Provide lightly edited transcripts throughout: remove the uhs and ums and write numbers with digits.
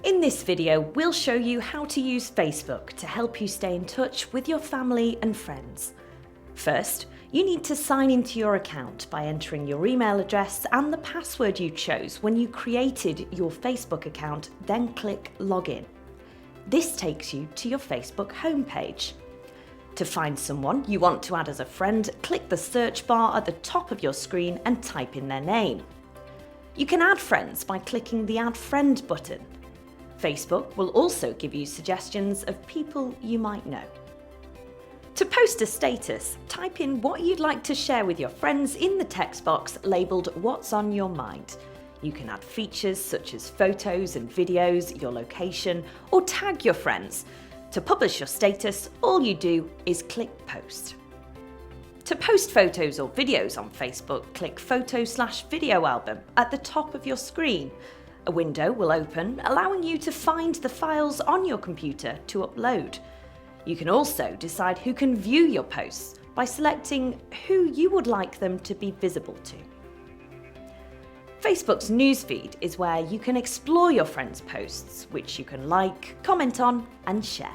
In this video, we'll show you how to use Facebook to help you stay in touch with your family and friends. First, you need to sign into your account by entering your email address and the password you chose when you created your Facebook account, then click Login. This takes you to your Facebook homepage. To find someone you want to add as a friend, click the search bar at the top of your screen and type in their name. You can add friends by clicking the Add Friend button. Facebook will also give you suggestions of people you might know. To post a status, type in what you'd like to share with your friends in the text box labelled What's on Your Mind. You can add features such as photos and videos, your location, or tag your friends. To publish your status, all you do is click Post. To post photos or videos on Facebook, click Photo/Video Album at the top of your screen. A window will open, allowing you to find the files on your computer to upload. You can also decide who can view your posts by selecting who you would like them to be visible to. Facebook's newsfeed is where you can explore your friends' posts, which you can like, comment on, and share.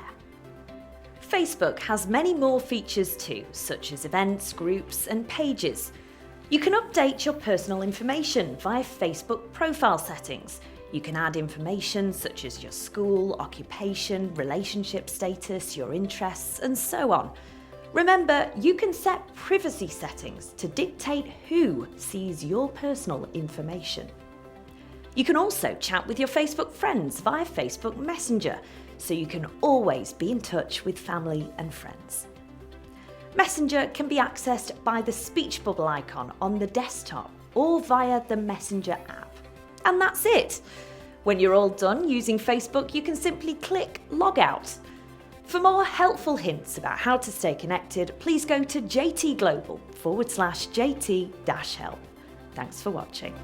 Facebook has many more features too, such as events, groups, and pages. You can update your personal information via Facebook profile settings. You can add information such as your school, occupation, relationship status, your interests, and so on. Remember, you can set privacy settings to dictate who sees your personal information. You can also chat with your Facebook friends via Facebook Messenger, so you can always be in touch with family and friends. Messenger can be accessed by the speech bubble icon on the desktop or via the Messenger app. And that's it! When you're all done using Facebook, you can simply click Log Out. For more helpful hints about how to stay connected, please go to jtglobal.com/JT-help. Thanks for watching.